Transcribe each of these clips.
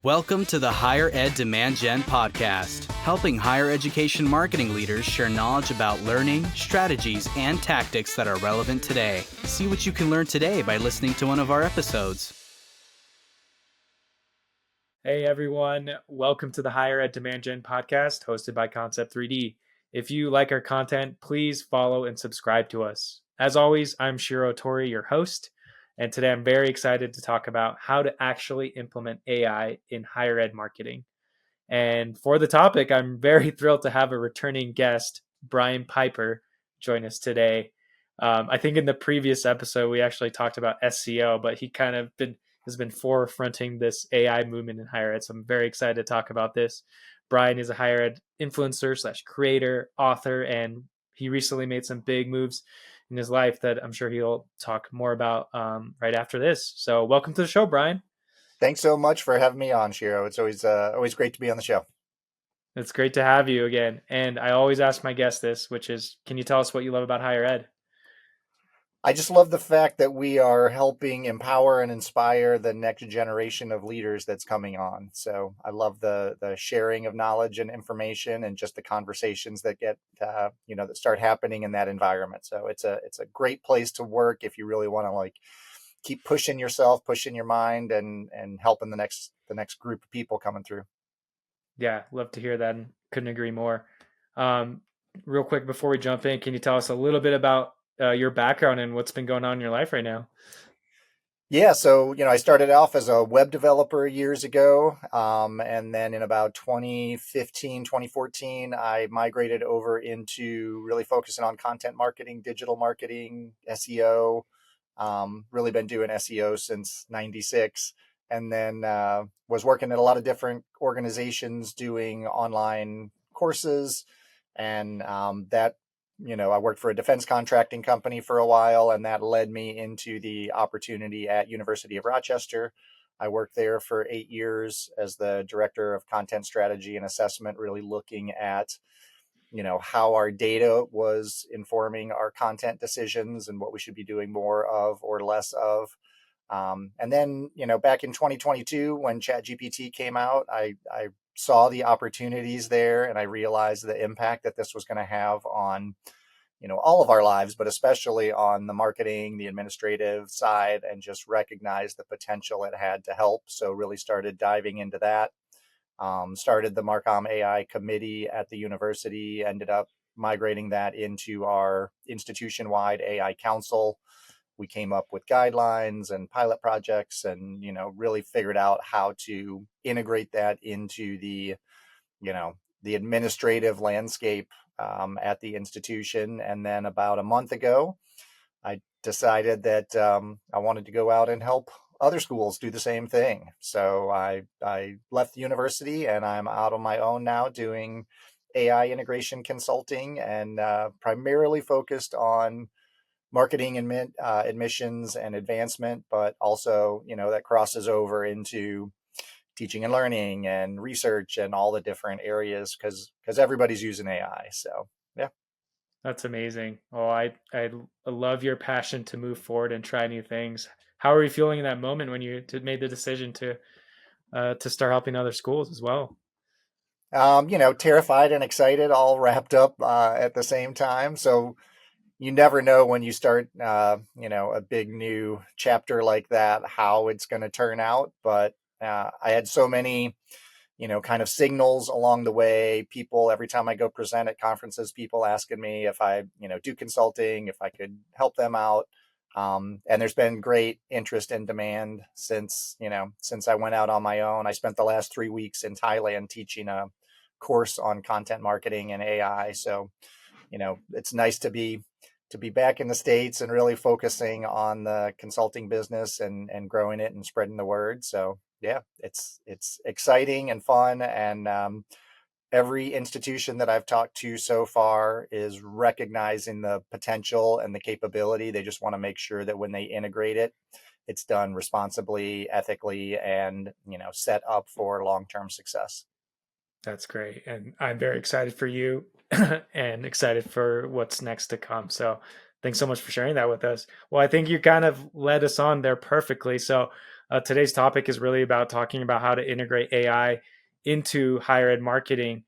Welcome to the Higher Ed Demand Gen podcast, helping higher education marketing leaders share knowledge about learning, strategies, and tactics that are relevant today. See what you can learn today by listening to one of our episodes. Hey everyone, welcome to the Higher Ed Demand Gen podcast hosted by Concept 3D. If you like our content, please follow and subscribe to us. As always, I'm Shiro Tori, your host, and today I'm very excited to talk about how to actually implement AI in higher ed marketing. And for the topic, I'm very thrilled to have a returning guest, Brian Piper, join us today. I think in the previous episode, we actually talked about SEO, but he has been forefronting this AI movement in higher ed. So I'm very excited to talk about this. Brian is a higher ed influencer / creator, author, and he recently made some big moves in his life that I'm sure he'll talk more about right after this. So welcome to the show, Brian. Thanks so much for having me on, Shiro. It's always great to be on the show. It's great to have you again. And I always ask my guests this, which is, can you tell us what you love about higher ed? I just love the fact that we are helping empower and inspire the next generation of leaders that's coming on. So I love the sharing of knowledge and information and just the conversations that get, that start happening in that environment. So it's a great place to work if you really want to keep pushing yourself, pushing your mind and helping the next group of people coming through. Yeah, love to hear that and couldn't agree more. Real quick before we jump in, can you tell us a little bit about your background and what's been going on in your life right now? Yeah, so, I started off as a web developer years ago. And then in about 2015, 2014, I migrated over into really focusing on content marketing, digital marketing, SEO. Really been doing SEO since 96. And then was working at a lot of different organizations doing online courses. And I worked for a defense contracting company for a while, and that led me into the opportunity at University of Rochester. I worked there for 8 years as the director of content strategy and assessment, really looking at, how our data was informing our content decisions and what we should be doing more of or less of. And then, back in 2022, when ChatGPT came out, I saw the opportunities there, and I realized the impact that this was going to have on, all of our lives, but especially on the marketing, the administrative side, and just recognized the potential it had to help. So really started diving into that. Started the Marcom AI committee at the university, ended up migrating that into our institution-wide AI council. We came up with guidelines and pilot projects and, really figured out how to integrate that into the administrative landscape at the institution. And then about a month ago, I decided that I wanted to go out and help other schools do the same thing. So I left the university and I'm out on my own now doing AI integration consulting and primarily focused on marketing and admissions and advancement, but also, that crosses over into teaching and learning and research and all the different areas because everybody's using AI. So, yeah. That's amazing. Oh, I love your passion to move forward and try new things. How are you feeling in that moment when you made the decision to start helping other schools as well? Terrified and excited, all wrapped up at the same time. So you never know when you start, a big new chapter like that, how it's going to turn out. But I had so many, kind of signals along the way. People, every time I go present at conferences, people asking me if I, do consulting, if I could help them out. And there's been great interest and demand since I went out on my own. I spent the last 3 weeks in Thailand teaching a course on content marketing and AI. So, it's nice to be back in the States and really focusing on the consulting business and growing it and spreading the word. So yeah, it's exciting and fun. And every institution that I've talked to so far is recognizing the potential and the capability. They just want to make sure that when they integrate it, it's done responsibly, ethically, and, set up for long-term success. That's great. And I'm very excited for you and excited for what's next to come. So thanks so much for sharing that with us. Well, I think you kind of led us on there perfectly. So Today's topic is really about talking about how to integrate AI into higher ed marketing.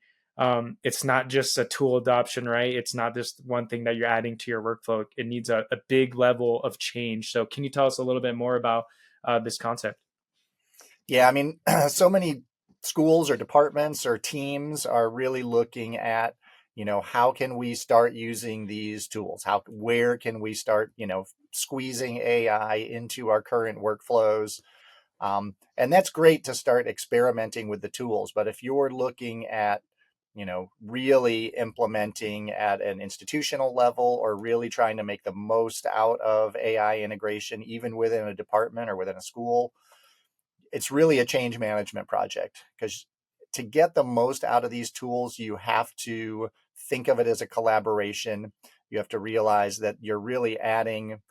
It's not just a tool adoption, right? It's not just one thing that you're adding to your workflow. It needs a big level of change. So, can you tell us a little bit more about this concept? Yeah, I mean, so many schools or departments or teams are really looking at, how can we start using these tools? Where can we start, squeezing AI into our current workflows? And that's great to start experimenting with the tools. But if you're looking at, really implementing at an institutional level or really trying to make the most out of AI integration, even within a department or within a school, it's really a change management project, because to get the most out of these tools, you have to think of it as a collaboration. You have to realize that you're really adding,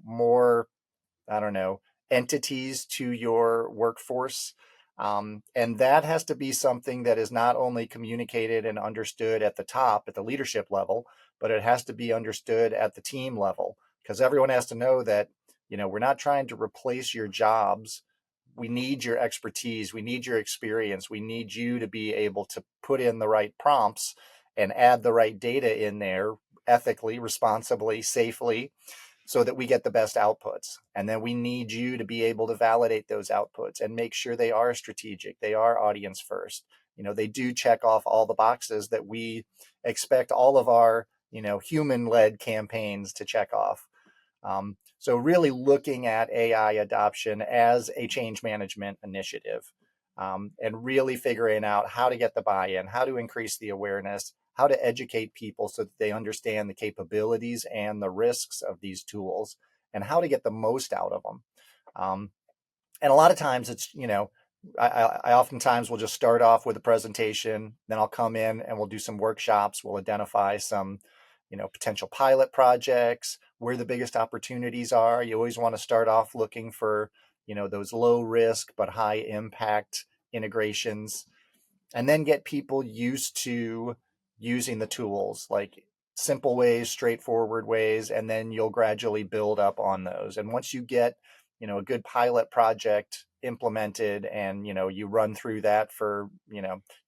more, I don't know, entities to your workforce. And that has to be something that is not only communicated and understood at the top, at the leadership level, but it has to be understood at the team level, because everyone has to know that, we're not trying to replace your jobs. We need your expertise. We need your experience. We need you to be able to put in the right prompts and add the right data in there ethically, responsibly, safely, so that we get the best outputs. And then we need you to be able to validate those outputs and make sure they are strategic, they are audience first. They do check off all the boxes that we expect all of our, human-led campaigns to check off. So really looking at AI adoption as a change management initiative, and really figuring out how to get the buy-in, how to increase the awareness, how to educate people so that they understand the capabilities and the risks of these tools, and how to get the most out of them. And a lot of times it's, I oftentimes will just start off with a presentation, then I'll come in and we'll do some workshops. We'll identify some, potential pilot projects, where the biggest opportunities are. You always want to start off looking for, those low risk but high impact integrations, and then get people used to using the tools, like simple ways, straightforward ways, and then you'll gradually build up on those. And once you get, a good pilot project implemented and, you run through that for,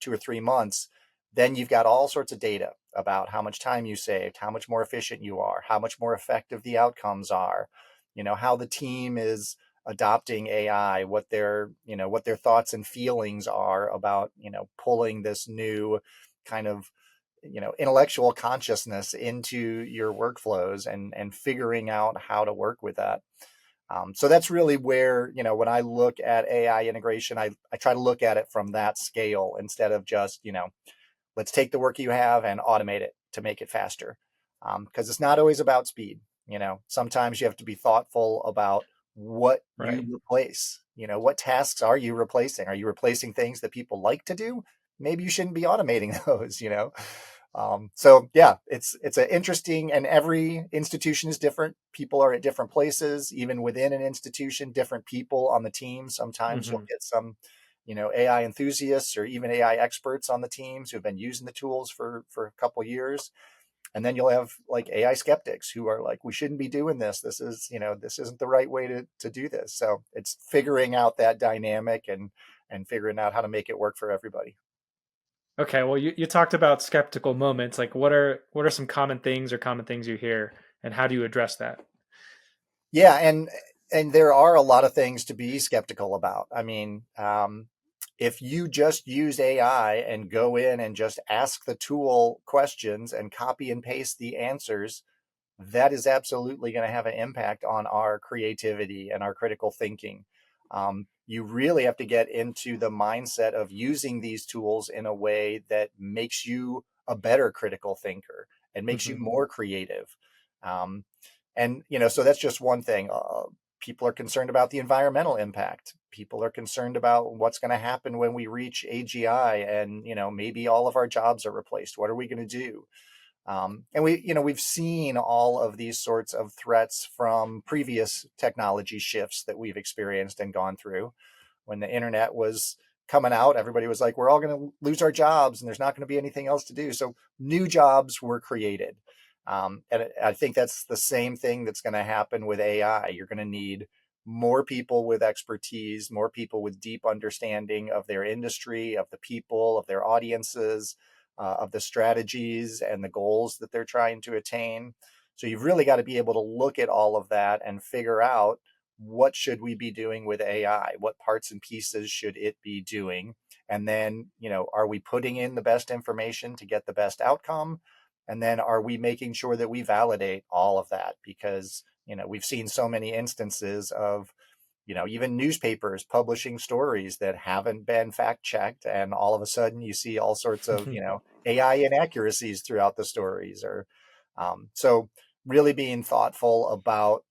2 or 3 months, then you've got all sorts of data about how much time you saved, how much more efficient you are, how much more effective the outcomes are, how the team is adopting AI, what their thoughts and feelings are about, pulling this new kind of, intellectual consciousness into your workflows and figuring out how to work with that. So that's really where, when I look at AI integration, I try to look at it from that scale instead of just, let's take the work you have and automate it to make it faster. Because it's not always about speed. Sometimes you have to be thoughtful about what you Right. replace. What tasks are you replacing? Are you replacing things that people like to do? Maybe you shouldn't be automating those. So yeah, it's an interesting, and every institution is different. People are at different places, even within an institution, different people on the team. Sometimes you'll Hmm. get some, AI enthusiasts or even AI experts on the teams who've been using the tools for a couple of years. And then you'll have like AI skeptics who are like, we shouldn't be doing this. This isn't the right way to do this. So it's figuring out that dynamic and figuring out how to make it work for everybody. Okay. Well, you talked about skeptical moments. Like, what are some common things or common things you hear, and how do you address that? Yeah, and there are a lot of things to be skeptical about. I mean, if you just use AI and go in and just ask the tool questions and copy and paste the answers, that is absolutely going to have an impact on our creativity and our critical thinking. You really have to get into the mindset of using these tools in a way that makes you a better critical thinker and makes you Hmm. more creative. Um, and so that's just one thing. People are concerned about the environmental impact. People are concerned about what's going to happen when we reach AGI and maybe all of our jobs are replaced. What are we going to do? And we've seen all of these sorts of threats from previous technology shifts that we've experienced and gone through. When the internet was coming out, everybody was like, we're all going to lose our jobs and there's not going to be anything else to do. So new jobs were created. And I think that's the same thing that's going to happen with AI. You're going to need more people with expertise, more people with deep understanding of their industry, of the people, of their audiences, of the strategies and the goals that they're trying to attain. So you've really got to be able to look at all of that and figure out, what should we be doing with AI? What parts and pieces should it be doing? And then, are we putting in the best information to get the best outcome? And then are we making sure that we validate all of that? Because, we've seen so many instances of, even newspapers publishing stories that haven't been fact checked. And all of a sudden you see all sorts of, AI inaccuracies throughout the stories. So really being thoughtful about,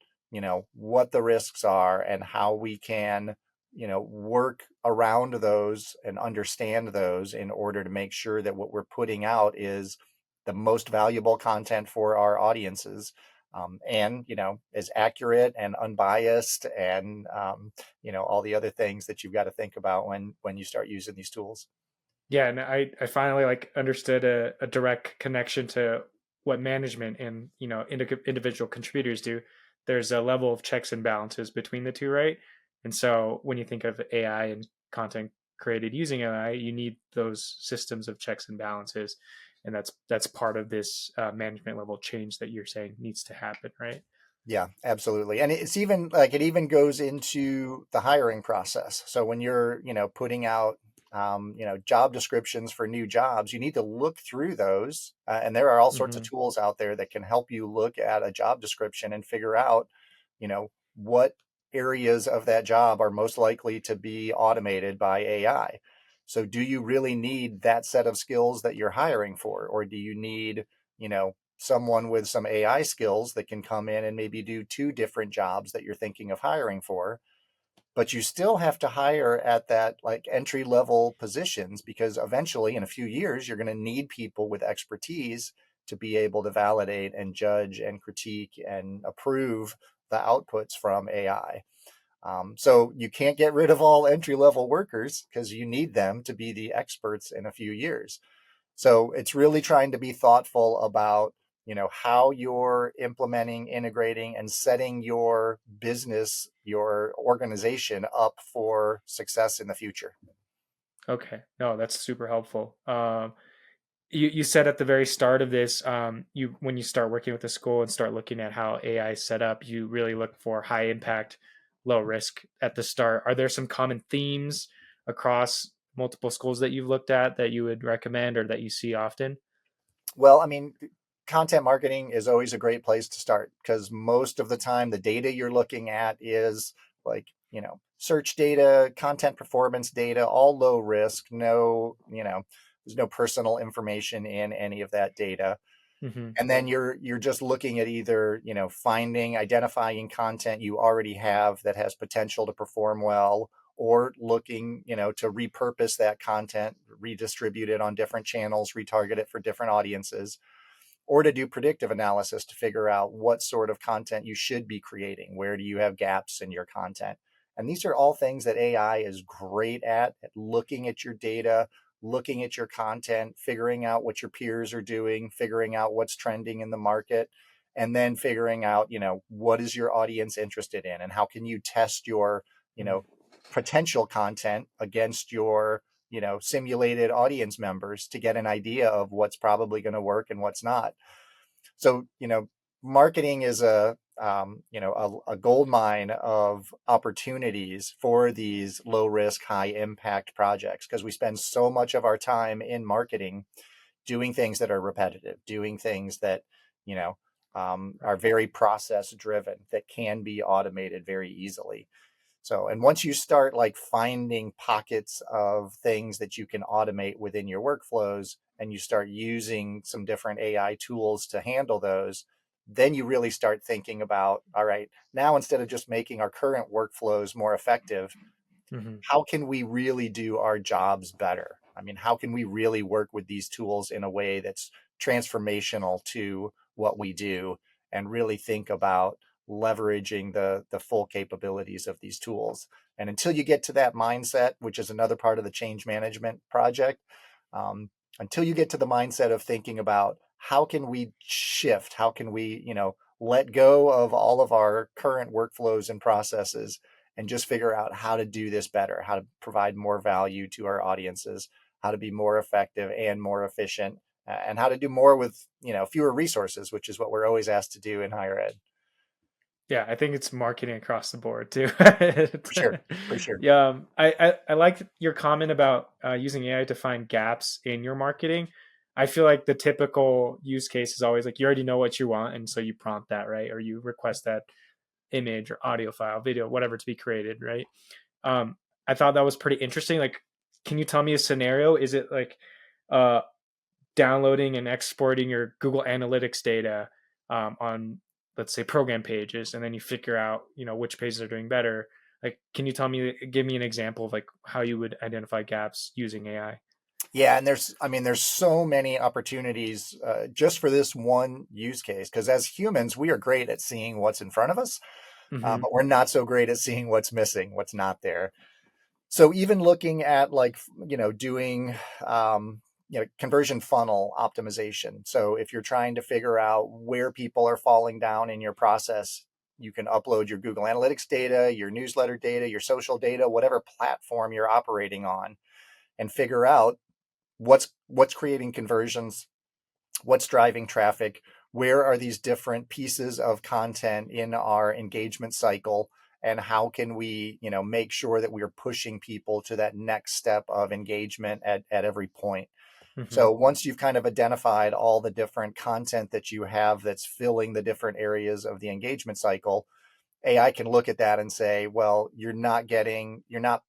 what the risks are and how we can, work around those and understand those in order to make sure that what we're putting out is the most valuable content for our audiences. And is accurate and unbiased, and all the other things that you've got to think about when you start using these tools. Yeah, and I finally like understood a direct connection to what management and individual contributors do. There's a level of checks and balances between the two, right? And so when you think of AI and content created using AI, you need those systems of checks and balances, and that's part of this management level change that you're saying needs to happen, right? Yeah, absolutely. And it's even like, it even goes into the hiring process. So when you're, putting out, job descriptions for new jobs, you need to look through those. And there are all sorts of Mm-hmm. tools out there that can help you look at a job description and figure out, what areas of that job are most likely to be automated by AI. So do you really need that set of skills that you're hiring for? Or do you need, someone with some AI skills that can come in and maybe do two different jobs that you're thinking of hiring for? But you still have to hire at that like entry level positions, because eventually in a few years you're going to need people with expertise to be able to validate and judge and critique and approve the outputs from AI. So you can't get rid of all entry level workers, because you need them to be the experts in a few years. So it's really trying to be thoughtful about, how you're implementing, integrating, and setting your business, your organization up for success in the future. Okay, no, that's super helpful. You said at the very start of this, you when you start working with the school and start looking at how AI is set up, you really look for high impact, low risk at the start. Are there some common themes across multiple schools that you've looked at that you would recommend or that you see often? Well, I mean, content marketing is always a great place to start, because most of the time the data you're looking at is like, search data, content performance data, all low risk, no, there's no personal information in any of that data. Hmm. And then you're just looking at either, identifying content you already have that has potential to perform well, or looking, to repurpose that content, redistribute it on different channels, retarget it for different audiences, or to do predictive analysis to figure out what sort of content you should be creating. Where do you have gaps in your content? And these are all things that AI is great at looking at your data, looking at your content, figuring out what your peers are doing, figuring out what's trending in the market, and then figuring out, what is your audience interested in, and how can you test your, potential content against your, simulated audience members to get an idea of what's probably going to work and what's not. So, marketing is a gold mine of opportunities for these low risk, high impact projects, because we spend so much of our time in marketing doing things that are repetitive, doing things that, are very process driven, that can be automated very easily. So, and once you start like finding pockets of things that you can automate within your workflows, and you start using some different AI tools to handle those, then you really start thinking about, all right, now instead of just making our current workflows more effective, Hmm. how can we really do our jobs better? I mean, how can we really work with these tools in a way that's transformational to what we do, and really think about leveraging the full capabilities of these tools? And until you get to that mindset, which is another part of the change management project, um, until you get to the mindset of thinking about how can we shift, how can we, let go of all of our current workflows and processes and just figure out how to do this better, how to provide more value to our audiences, how to be more effective and more efficient, and how to do more with, fewer resources, which is what we're always asked to do in higher ed. Yeah, I think it's marketing across the board too. For sure. For sure. Yeah, I like your comment about using AI to find gaps in your marketing. I feel like the typical use case is always like you already know what you want, and so you prompt that, right? Or you request that image or audio file, video, whatever to be created, right? Um, I thought that was pretty interesting. Like, can you tell me a scenario? Is it like uh, downloading and exporting your Google Analytics data on, let's say, program pages, and then you figure out, which pages are doing better? Like, can you give me an example of like how you would identify gaps using AI? Yeah, and there's so many opportunities just for this one use case, because as humans, we are great at seeing what's in front of us, Hmm. but we're not so great at seeing what's missing, what's not there. So even looking at like, doing, conversion funnel optimization. So if you're trying to figure out where people are falling down in your process, you can upload your Google Analytics data, your newsletter data, your social data, whatever platform you're operating on, and figure out what's creating conversions, what's driving traffic, where are these different pieces of content in our engagement cycle, and how can we make sure that we're pushing people to that next step of engagement at every point. Hmm. So once you've kind of identified all the different content that you have that's filling the different areas of the engagement cycle, AI can look at that and say, well, you're not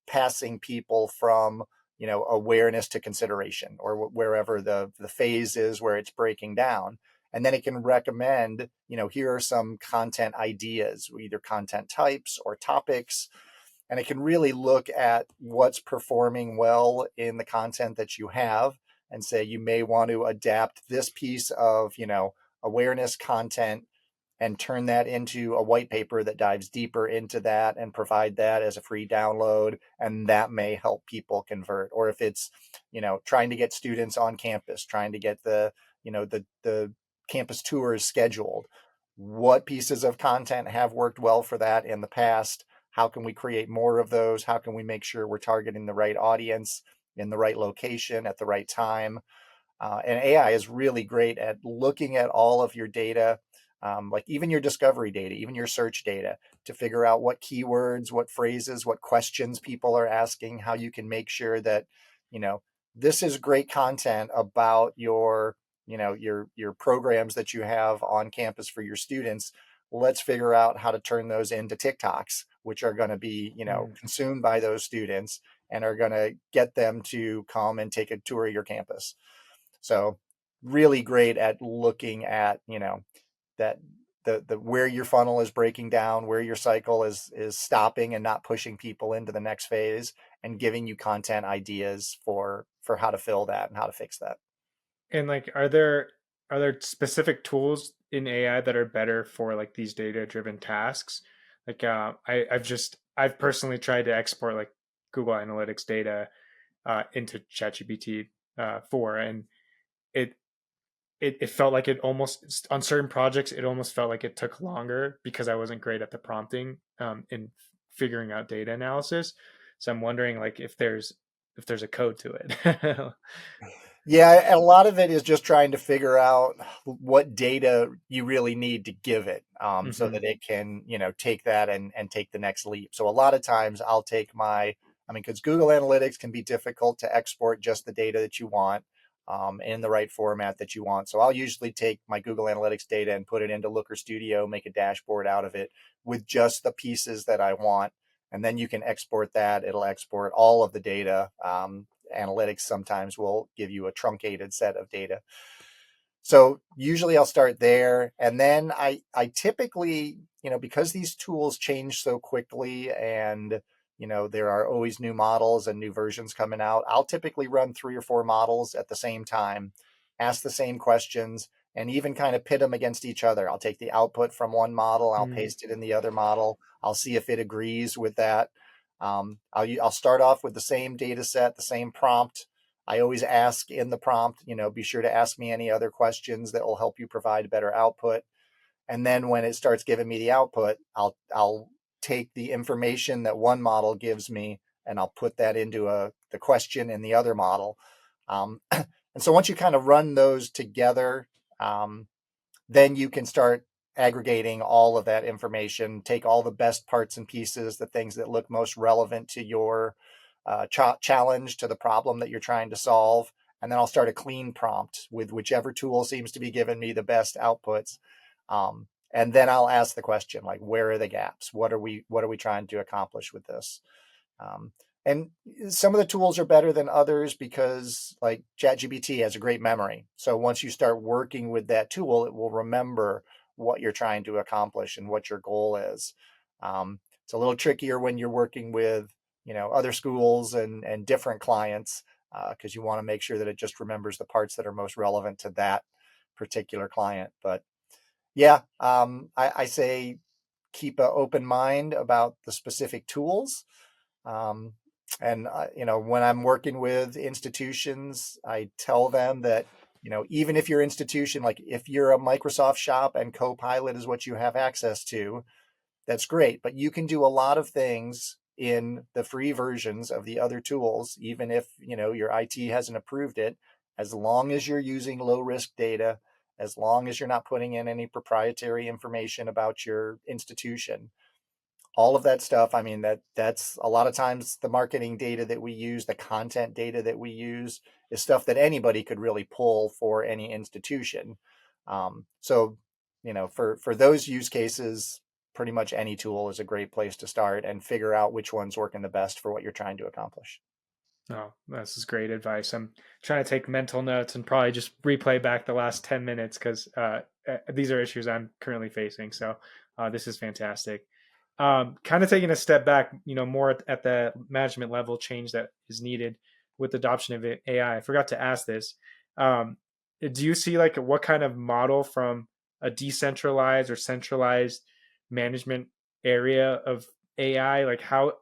passing people from, awareness to consideration, or wherever the phase is where it's breaking down. And then it can recommend, here are some content ideas, either content types or topics. And it can really look at what's performing well in the content that you have and say, you may want to adapt this piece of, awareness content and turn that into a white paper that dives deeper into that and provide that as a free download. And that may help people convert. Or if it's, trying to get students on campus, trying to get the campus tours scheduled, what pieces of content have worked well for that in the past? How can we create more of those? How can we make sure we're targeting the right audience in the right location at the right time? And AI is really great at looking at all of your data, like even your discovery data, even your search data, to figure out what keywords, what phrases, what questions people are asking, how you can make sure that, you know, this is great content about your programs that you have on campus for your students. Let's figure out how to turn those into TikToks, which are going to be, consumed by those students and are going to get them to come and take a tour of your campus. So really great at looking at, that the where your funnel is breaking down, where your cycle is stopping and not pushing people into the next phase, and giving you content ideas for how to fill that and how to fix that. And like, are there specific tools in AI that are better for like these data driven tasks? Like, I've personally tried to export like Google Analytics data into ChatGPT 4, and it it felt like it almost, on certain projects, it almost felt like it took longer because I wasn't great at the prompting in figuring out data analysis. So I'm wondering like if there's a code to it. Yeah, a lot of it is just trying to figure out what data you really need to give it, so Hmm. that it can, take that and take the next leap. So a lot of times I'll take because Google Analytics can be difficult to export just the data that you want, in the right format that you want. So I'll usually take my Google Analytics data and put it into Looker Studio, make a dashboard out of it with just the pieces that I want. And then you can export that. It'll export all of the data. Analytics sometimes will give you a truncated set of data. So usually I'll start there. And then I typically, because these tools change so quickly and, there are always new models and new versions coming out, I'll typically run 3 or 4 models at the same time, ask the same questions, and even kind of pit them against each other. I'll take the output from one model, I'll paste it in the other model. I'll see if it agrees with that. I'll start off with the same data set, the same prompt. I always ask in the prompt, be sure to ask me any other questions that will help you provide better output. And then when it starts giving me the output, I'll take the information that one model gives me and I'll put that into the question in the other model. And so once you kind of run those together, then you can start aggregating all of that information, take all the best parts and pieces, the things that look most relevant to your challenge, to the problem that you're trying to solve. And then I'll start a clean prompt with whichever tool seems to be giving me the best outputs. And then I'll ask the question, like, where are the gaps? What are we trying to accomplish with this? And some of the tools are better than others because, like, ChatGPT has a great memory. So once you start working with that tool, it will remember what you're trying to accomplish and what your goal is. It's a little trickier when you're working with, other schools and different clients, because you want to make sure that it just remembers the parts that are most relevant to that particular client. But yeah, I say keep an open mind about the specific tools. Um, and when I'm working with institutions, I tell them that, even if your institution, like if you're a Microsoft shop and Copilot is what you have access to, that's great. But you can do a lot of things in the free versions of the other tools, even if, your IT hasn't approved it, as long as you're using low risk data, as long as you're not putting in any proprietary information about your institution. All of that stuff, I mean, that's a lot of times the marketing data that we use, the content data that we use is stuff that anybody could really pull for any institution. So, for those use cases, pretty much any tool is a great place to start and figure out which one's working the best for what you're trying to accomplish. Oh, this is great advice. I'm trying to take mental notes and probably just replay back the last 10 minutes because these are issues I'm currently facing. So this is fantastic. Kind of taking a step back, more at the management level change that is needed with the adoption of AI. I forgot to ask this. Do you see like what kind of model from a decentralized or centralized management area of AI, like how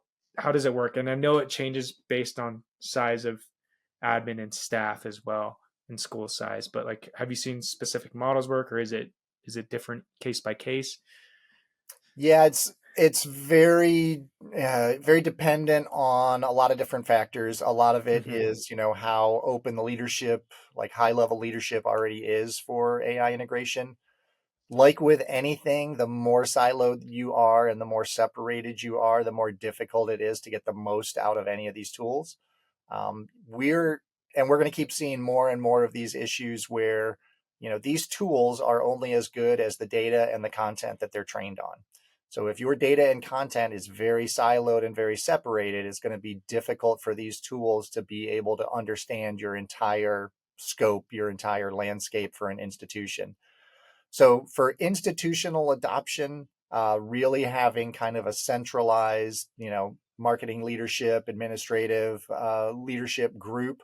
does it work? And I know it changes based on size of admin and staff as well and school size, but like have you seen specific models work or is it different case by case? Yeah, it's very very dependent on a lot of different factors. A lot of it Mm-hmm. is, how open the leadership, like high level leadership, already is for AI integration. Like with anything, the more siloed you are and the more separated you are, the more difficult it is to get the most out of any of these tools. We're going to keep seeing more and more of these issues where, these tools are only as good as the data and the content that they're trained on. So if your data and content is very siloed and very separated, it's going to be difficult for these tools to be able to understand your entire scope, your entire landscape for an institution. So for institutional adoption, really having kind of a centralized, marketing leadership, administrative leadership group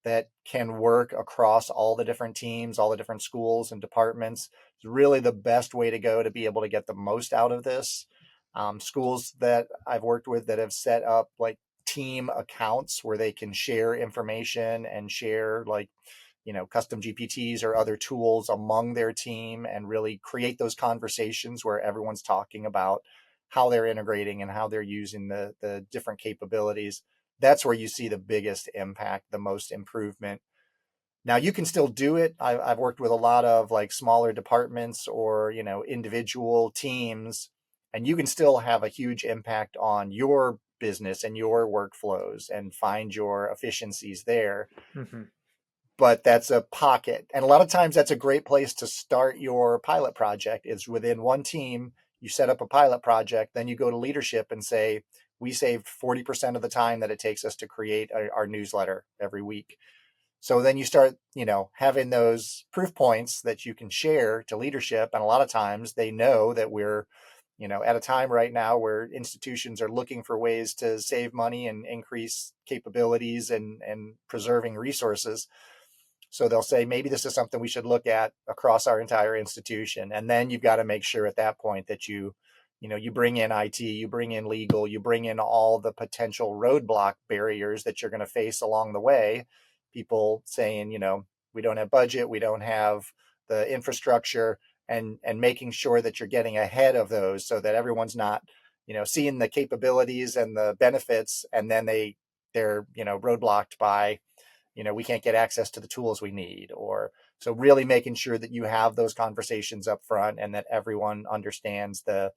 that can work across all the different teams, all the different schools and departments is really the best way to go to be able to get the most out of this. Schools that I've worked with that have set up like team accounts where they can share information and share like custom GPTs or other tools among their team and really create those conversations where everyone's talking about how they're integrating and how they're using the different capabilities. That's where you see the biggest impact, the most improvement. Now you can still do it. I've worked with a lot of like smaller departments or, individual teams, and you can still have a huge impact on your business and your workflows and find your efficiencies there. Mm-hmm. But that's a pocket. And a lot of times that's a great place to start your pilot project is within one team. You set up a pilot project, then you go to leadership and say, we saved 40% of the time that it takes us to create our newsletter every week. So then you start, having those proof points that you can share to leadership. And a lot of times they know that we're, at a time right now where institutions are looking for ways to save money and increase capabilities and preserving resources. So they'll say, maybe this is something we should look at across our entire institution. And then you've got to make sure at that point that you bring in IT, you bring in legal, you bring in all the potential roadblock barriers that you're going to face along the way. People saying, we don't have budget, we don't have the infrastructure. and making sure that you're getting ahead of those so that everyone's not, seeing the capabilities and the benefits, and then they're roadblocked by, we can't get access to the tools we need. Or so really making sure that you have those conversations up front and that everyone understands the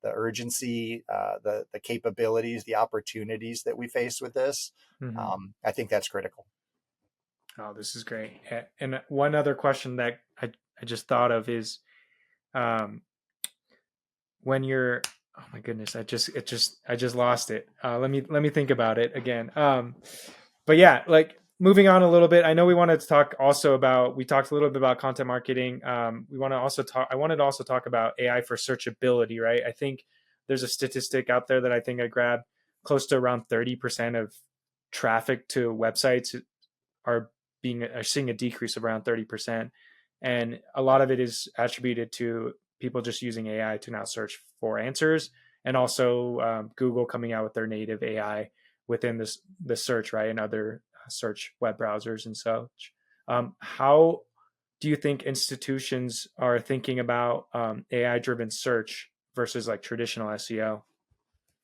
urgency, the capabilities, the opportunities that we face with this. I think that's critical. Oh, this is great. And one other question that I just thought of is, when you're, oh my goodness, I just lost it. Let me think about it again. But yeah, like moving on a little bit, I know we wanted to talk also about, we talked a little bit about content marketing. We want to also talk, I wanted to also talk about AI for searchability, right? I think there's a statistic out there that I think I grabbed, close to around 30% of traffic to websites are seeing a decrease of around 30%. And a lot of it is attributed to people just using AI to now search for answers, and also Google coming out with their native AI within the search, right, and other search web browsers and such. How do you think institutions are thinking about AI driven search versus like traditional SEO?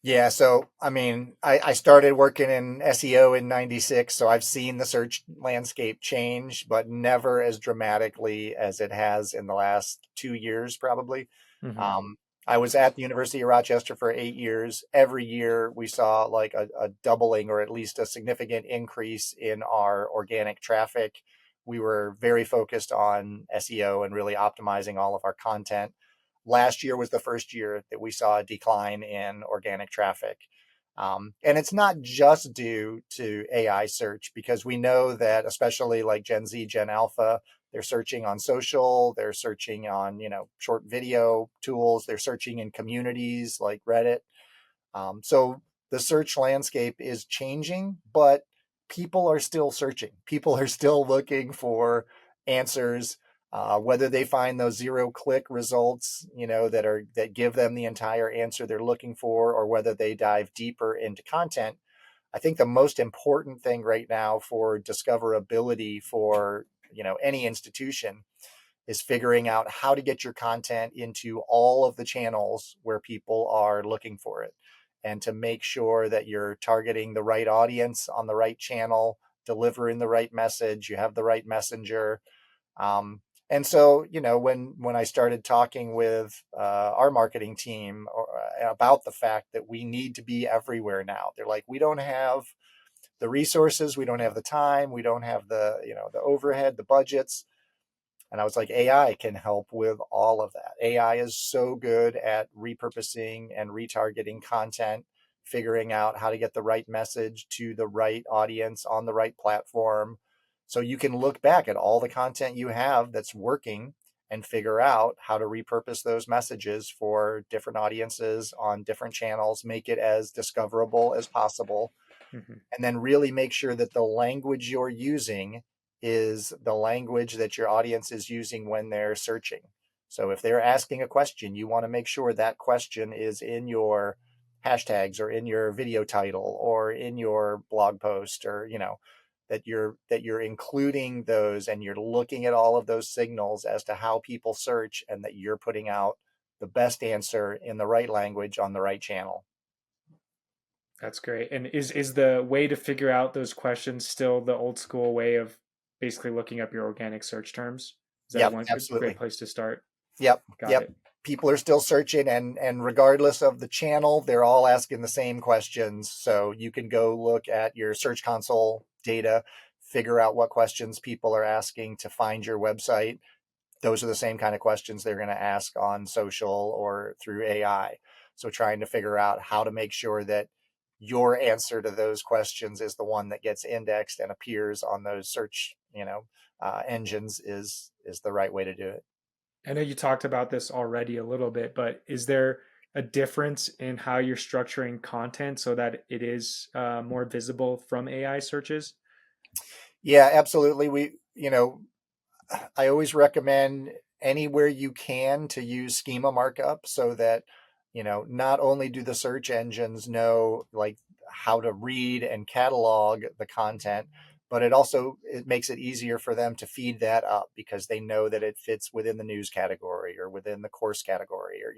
Yeah, so I mean, I started working in SEO in '96, so I've seen the search landscape change, but never as dramatically as it has in the last 2 years, probably. Mm-hmm. I was at the University of Rochester for 8 years. Every year we saw like a doubling or at least a significant increase in our organic traffic. We were very focused on SEO and really optimizing all of our content. Last year was the first year that we saw a decline in organic traffic. And it's not just due to AI search, because we know that especially like Gen Z, Gen Alpha, they're searching on social, they're searching on, short video tools, they're searching in communities like Reddit. So the search landscape is changing, but people are still searching. People are still looking for answers. Whether they find those 0-click results, that give them the entire answer they're looking for, or whether they dive deeper into content. I think the most important thing right now for discoverability for any institution is figuring out how to get your content into all of the channels where people are looking for it, and to make sure that you're targeting the right audience on the right channel, delivering the right message, you have the right messenger. And so, when I started talking with our marketing team about the fact that we need to be everywhere now, they're like, we don't have the resources, we don't have the time, we don't have the overhead, the budgets. And I was like, AI can help with all of that. AI is so good at repurposing and retargeting content, figuring out how to get the right message to the right audience on the right platform. So you can look back at all the content you have that's working and figure out how to repurpose those messages for different audiences on different channels, make it as discoverable as possible, Mm-hmm. and then really make sure that the language you're using is the language that your audience is using when they're searching. So if they're asking a question, you want to make sure that question is in your hashtags or in your video title or in your blog post, or that you're including those, and you're looking at all of those signals as to how people search, and that you're putting out the best answer in the right language on the right channel. That's great. And is the way to figure out those questions still the old school way of basically looking up your organic search terms? Is that Yep, one great absolutely. place to start? Yep, Got yep. it. People are still searching, and regardless of the channel, they're all asking the same questions. So you can go look at your Search Console data, figure out what questions people are asking to find your website. Those are the same kind of questions they're going to ask on social or through AI. So trying to figure out how to make sure that your answer to those questions is the one that gets indexed and appears on those search, engines is the right way to do it. I know you talked about this already a little bit, but is there a difference in how you're structuring content so that it is more visible from AI searches? Yeah, absolutely. I always recommend anywhere you can to use schema markup, so that, not only do the search engines know like how to read and catalog the content, but it makes it easier for them to feed that up because they know that it fits within the news category or within the course category, or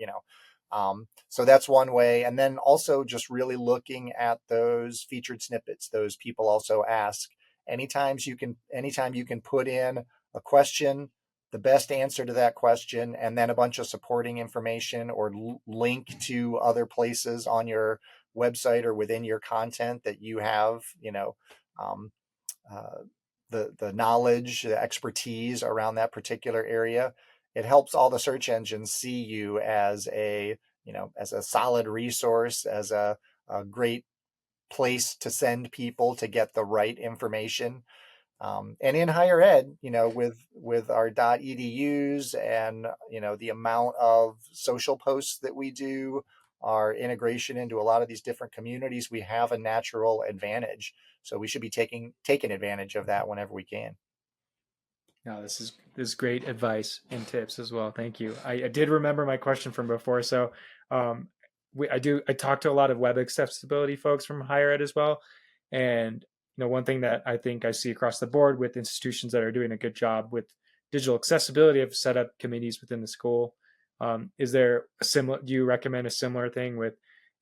so that's one way. And then also just really looking at those featured snippets. Those people also ask, anytime you can put in a question, the best answer to that question, and then a bunch of supporting information or link to other places on your website or within your content that you have, um, uh, the knowledge, the expertise around that particular area. It helps all the search engines see you as as a solid resource, as a great place to send people to get the right information. And in higher ed, with our .edus and the amount of social posts that we do, our integration into a lot of these different communities, we have a natural advantage. So we should be taking advantage of that whenever we can. No, this is great advice and tips as well. Thank you. I did remember my question from before. So um, I talk to a lot of web accessibility folks from higher ed as well. And one thing that I think I see across the board with institutions that are doing a good job with digital accessibility have set up committees within the school. Is there a similar, do you recommend a similar thing with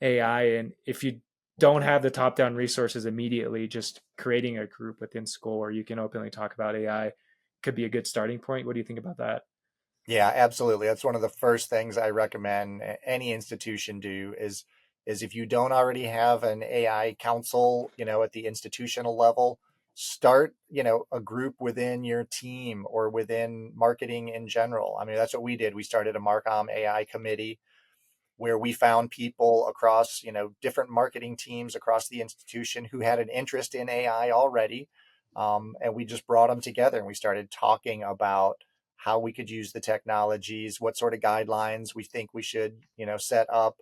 AI? And if you don't have the top-down resources immediately, just creating a group within school where you can openly talk about AI could be a good starting point. What do you think about that? Yeah, absolutely. That's one of the first things I recommend any institution do is if you don't already have an AI council, at the institutional level, start, a group within your team or within marketing in general. I mean, that's what we did. We started a Marcom AI committee where we found people across, different marketing teams across the institution who had an interest in AI already. And we just brought them together and we started talking about how we could use the technologies, what sort of guidelines we think we should, set up.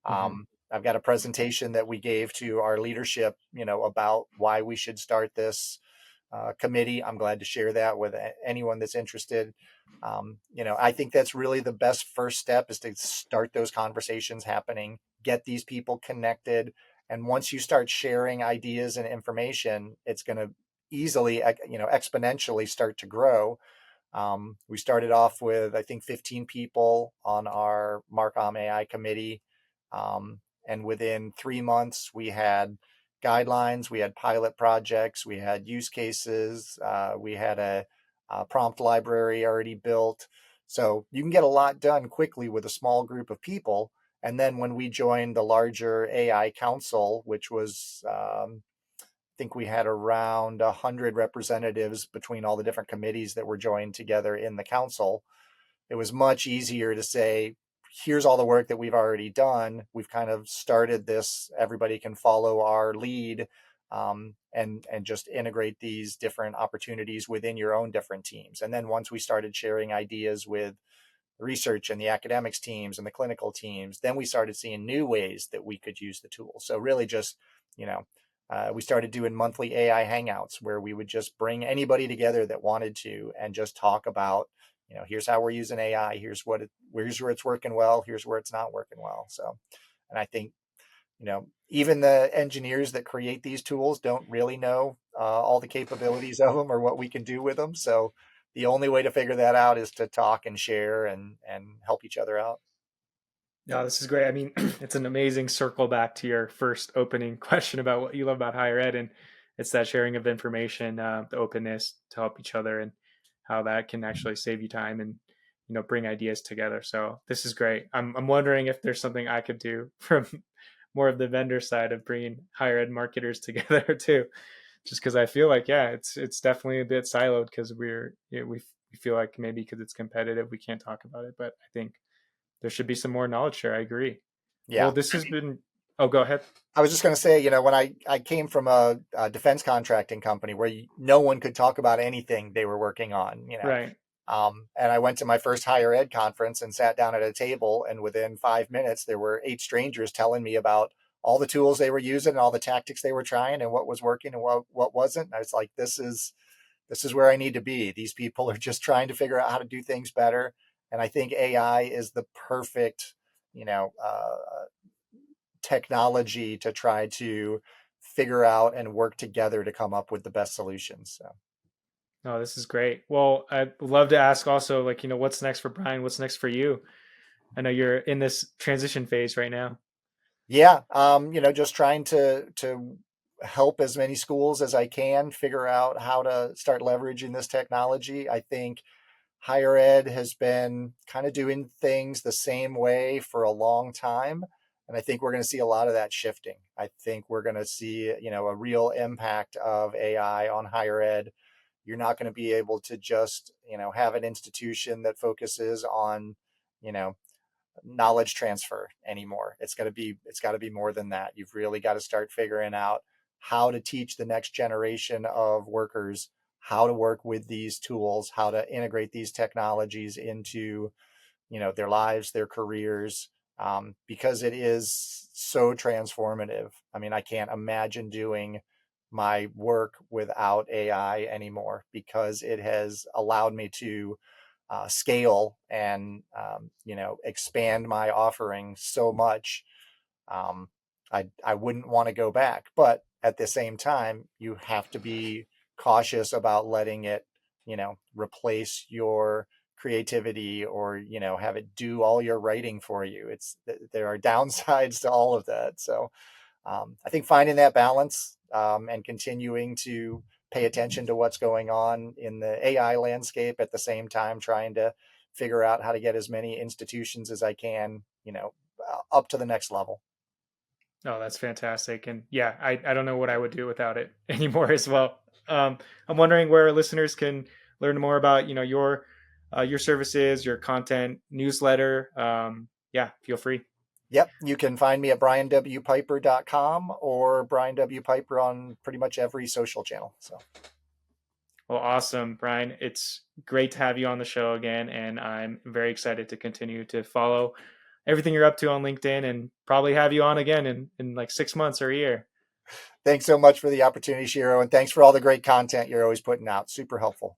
Mm-hmm. I've got a presentation that we gave to our leadership, about why we should start this committee. I'm glad to share that with anyone that's interested. I think that's really the best first step, is to start those conversations happening, get these people connected. And once you start sharing ideas and information, it's going to easily, exponentially start to grow. We started off with, I think, 15 people on our Marcom AI committee. And within 3 months, we had guidelines, we had pilot projects, we had use cases, we had a prompt library already built. So you can get a lot done quickly with a small group of people. And then when we joined the larger AI council, which was, I think we had around 100 representatives between all the different committees that were joined together in the council, it was much easier to say, here's all the work that we've already done. We've kind of started this. Everybody can follow our lead, and just integrate these different opportunities within your own different teams. And then once we started sharing ideas with the research and the academics teams and the clinical teams, then we started seeing new ways that we could use the tool. So really just, we started doing monthly AI hangouts where we would just bring anybody together that wanted to and just talk about, here's how we're using AI. Here's where it's working well. Here's where it's not working well. So, and I think, even the engineers that create these tools don't really know all the capabilities of them or what we can do with them. So the only way to figure that out is to talk and share and help each other out. No, this is great. I mean, it's an amazing circle back to your first opening question about what you love about higher ed, and it's that sharing of information, the openness to help each other, and how that can actually save you time and bring ideas together. So this is great. I'm wondering if there's something I could do from more of the vendor side of bringing higher ed marketers together too, just because I feel like it's definitely a bit siloed because we feel like maybe because it's competitive we can't talk about it, but I think there should be some more knowledge share. I agree. Well, Yeah. this has been. Oh, go ahead. I was just going to say, when I came from a defense contracting company where no one could talk about anything they were working on, Right. And I went to my first higher ed conference and sat down at a table, and within 5 minutes, there were 8 strangers telling me about all the tools they were using and all the tactics they were trying and what was working and what wasn't. And I was like, this is where I need to be. These people are just trying to figure out how to do things better. And I think AI is the perfect, technology to try to figure out and work together to come up with the best solutions. So. Oh, this is great. Well, I'd love to ask also, like, what's next for Brian? What's next for you? I know you're in this transition phase right now. Yeah, just trying to help as many schools as I can figure out how to start leveraging this technology. I think higher ed has been kind of doing things the same way for a long time. And I think we're going to see a lot of that shifting. I think we're going to see, a real impact of AI on higher ed. You're not going to be able to just, have an institution that focuses on, you know, knowledge transfer anymore. It's got to be more than that. You've really got to start figuring out how to teach the next generation of workers how to work with these tools, how to integrate these technologies into, their lives, their careers, because it is so transformative. I mean, I can't imagine doing my work without AI anymore because it has allowed me to scale and expand my offering so much. um, I wouldn't want to go back, but at the same time you have to be cautious about letting it replace your creativity or have it do all your writing for you. There are downsides to all of that. So I think finding that balance and continuing to pay attention to what's going on in the AI landscape at the same time, trying to figure out how to get as many institutions as I can, up to the next level. Oh, that's fantastic. And yeah, I don't know what I would do without it anymore as well. I'm wondering where listeners can learn more about, your services, your content, newsletter. Yeah, feel free. Yep. You can find me at brianwpiper.com or Brian W. Piper on pretty much every social channel. So. Well, awesome, Brian. It's great to have you on the show again. And I'm very excited to continue to follow everything you're up to on LinkedIn and probably have you on again in like 6 months or a year. Thanks so much for the opportunity, Shiro. And thanks for all the great content you're always putting out. Super helpful.